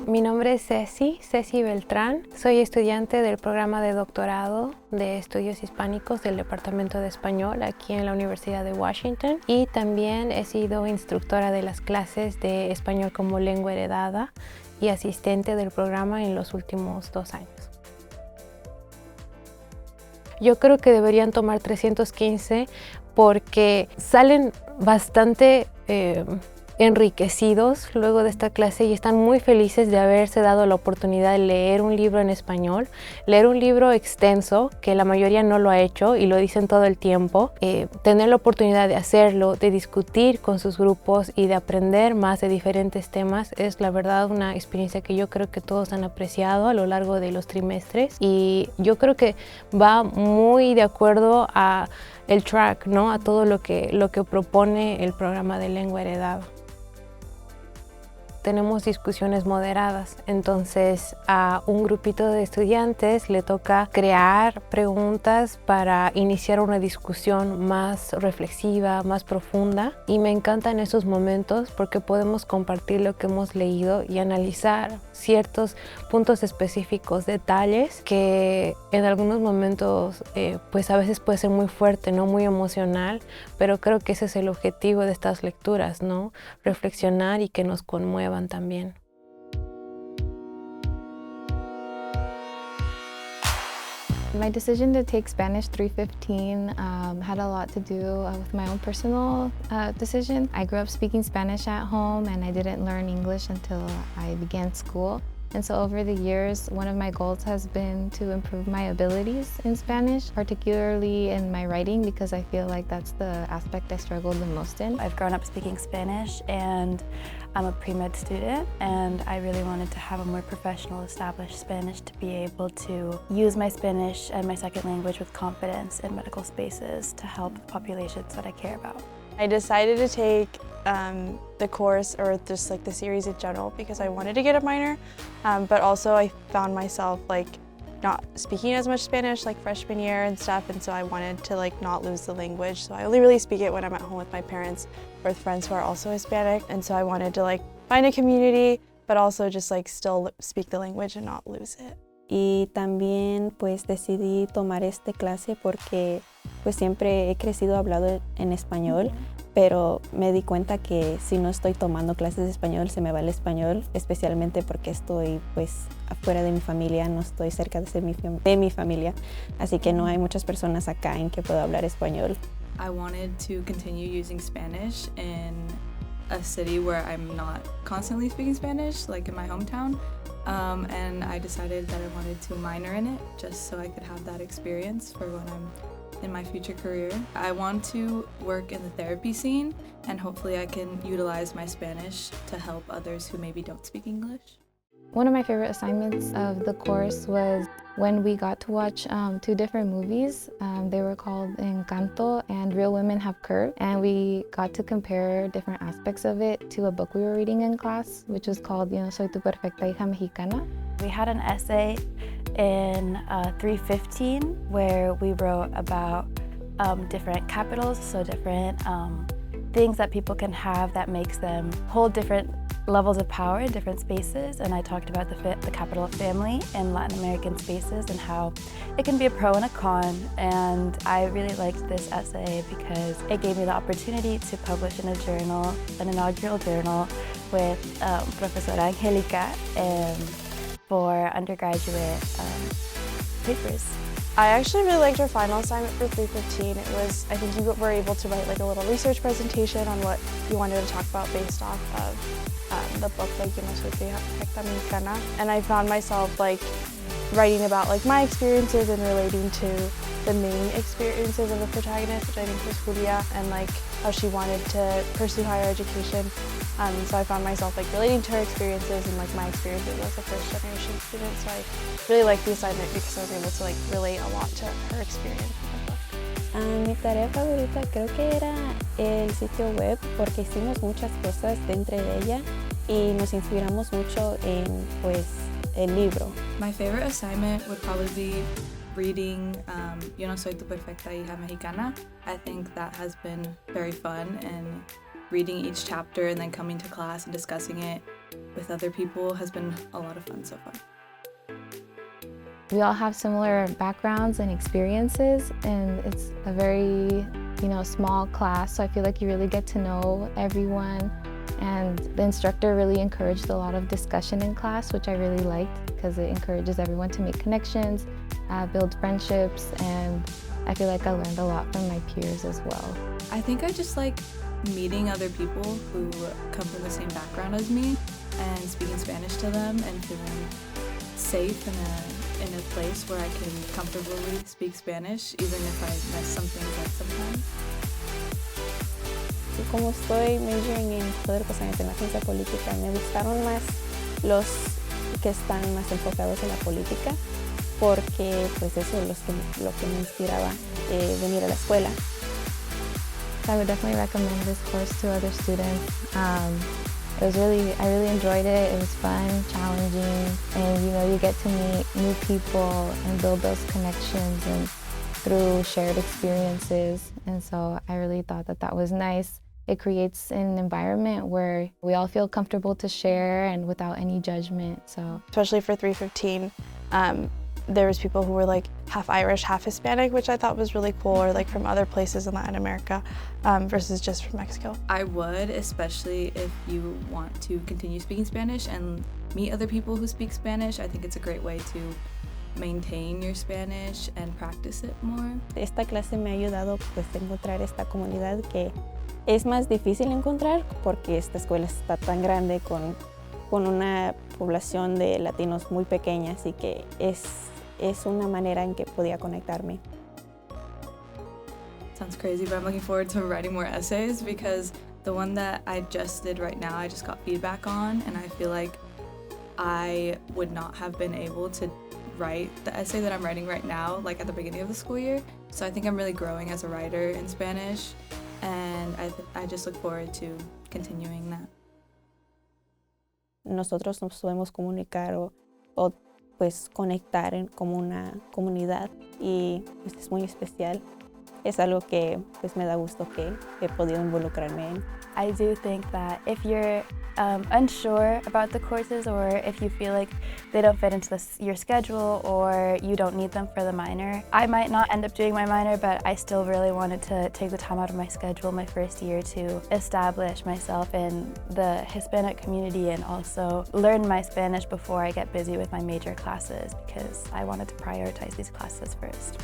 Mi nombre es Ceci Beltrán. Soy estudiante del programa de doctorado de estudios hispánicos del Departamento de Español aquí en la Universidad de Washington, y también he sido instructora de las clases de español como lengua heredada y asistente del programa en los últimos 2 años. Yo creo que deberían tomar 315 porque salen bastante enriquecidos luego de esta clase y están muy felices de haberse dado la oportunidad de leer un libro en español, leer un libro extenso que la mayoría no lo ha hecho y lo dicen todo el tiempo, tener la oportunidad de hacerlo, de discutir con sus grupos y de aprender más de diferentes temas es la verdad una experiencia que yo creo que todos han apreciado a lo largo de los trimestres, y yo creo que va muy de acuerdo a el track, ¿no? A todo lo que propone el programa de lengua heredada. Tenemos discusiones moderadas, entonces a un grupito de estudiantes le toca crear preguntas para iniciar una discusión más reflexiva, más profunda, y me encantan esos momentos porque podemos compartir lo que hemos leído y analizar ciertos puntos específicos, detalles que en algunos momentos pues a veces puede ser muy fuerte, ¿no? Muy emocional, pero creo que ese es el objetivo de estas lecturas, ¿no? Reflexionar y que nos conmuevan también. My decision to take Spanish 315 had a lot to do with my own personal decision. I grew up speaking Spanish at home, and I didn't learn English until I began school. And so over the years, one of my goals has been to improve my abilities in Spanish, particularly in my writing, because I feel like that's the aspect I struggled the most in. I've grown up speaking Spanish, and I'm a pre-med student, and I really wanted to have a more professional, established Spanish to be able to use my Spanish and my second language with confidence in medical spaces to help populations that I care about. I decided to take the course, or just like the series in general, because I wanted to get a minor, but also I found myself like not speaking as much Spanish like freshman year and stuff, and so I wanted to like not lose the language. So I only really speak it when I'm at home with my parents or with friends who are also Hispanic, and so I wanted to like find a community, but also just like still speak the language and not lose it. Y también pues decidí tomar esta clase porque pues siempre he crecido hablando en español, pero me di cuenta que si no estoy tomando clases de español se me va el español, especialmente porque estoy pues afuera de mi familia, no estoy cerca de mi familia, así que no hay muchas personas acá en que puedo hablar español. I wanted to continue using Spanish in a city where I'm not constantly speaking Spanish, like in my hometown. And I decided that I wanted to minor in it just so I could have that experience for when I'm in my future career. I want to work in the therapy scene, and hopefully I can utilize my Spanish to help others who maybe don't speak English. One of my favorite assignments of the course was when we got to watch 2 different movies. They were called Encanto and Real Women Have Curve, and we got to compare different aspects of it to a book we were reading in class, which was called Yo no soy tu perfecta hija mexicana. We had an essay in 315 where we wrote about different capitals, so different things that people can have that makes them hold different levels of power in different spaces, and I talked about the capital of family in Latin American spaces and how it can be a pro and a con, and I really liked this essay because it gave me the opportunity to publish in a journal, an inaugural journal with Professora Angelica for undergraduate papers. I actually really liked our final assignment for 315. It was, I think you were able to write like a little research presentation on what you wanted to talk about based off of the book, like Yo no soy tu hija perfecta mexicana. And I found myself like writing about like my experiences and relating to the main experiences of the protagonist, which I think was Julia, and like how she wanted to pursue higher education. So I found myself like relating to her experiences and like my experiences as a first generation student. So I really liked the assignment because I was able to like relate a lot to her experience in the book. Mi tarea favorita creo que era el sitio web porque hicimos muchas cosas dentro de ella y nos inspiramos mucho en pues el libro. My favorite assignment would probably be reading Yo no soy tu perfecta hija mexicana. I think that has been very fun, and reading each chapter and then coming to class and discussing it with other people has been a lot of fun so far. We all have similar backgrounds and experiences, and it's a very, small class, so I feel like you really get to know everyone. And the instructor really encouraged a lot of discussion in class, which I really liked because it encourages everyone to make connections, build friendships, and I feel like I learned a lot from my peers as well. I think I just like meeting other people who come from the same background as me and speaking Spanish to them and feeling safe in a place where I can comfortably speak Spanish, even if I mess some things up sometimes. Y como estoy majoring en Estudios en la ciencia política, me gustaron más los que están más enfocados en la política, porque pues eso es lo que me inspiraba venir a la escuela. So I would definitely recommend this course to other students. I really enjoyed it. It was fun, challenging, and you get to meet new people and build those connections and through shared experiences. And so I really thought that was nice. It creates an environment where we all feel comfortable to share and without any judgment. So Especially for 315, there was people who were like half Irish, half Hispanic, which I thought was really cool, or like from other places in Latin America versus just from Mexico. I would, especially if you want to continue speaking Spanish and meet other people who speak Spanish. I think it's a great way to maintain your Spanish and practice it more. Esta clase me ha ayudado pues a encontrar esta comunidad que es más difícil encontrar porque esta escuela está tan grande con una población de latinos muy pequeña, así que es una manera en que podía conectarme. Sounds crazy, but I'm looking forward to writing more essays because the one that I just did right now, I just got feedback on, and I feel like I would not have been able to write the essay that I'm writing right now, like at the beginning of the school year. So I think I'm really growing as a writer in Spanish, and I just look forward to continuing that. Nosotros nos podemos comunicar o pues conectar como una comunidad y pues es muy especial. Es algo que pues me da gusto que he podido involucrarme en. I do think that if you're unsure about the courses, or if you feel like they don't fit into your schedule or you don't need them for the minor, I might not end up doing my minor, but I still really wanted to take the time out of my schedule my first year to establish myself in the Hispanic community and also learn my Spanish before I get busy with my major classes, because I wanted to prioritize these classes first.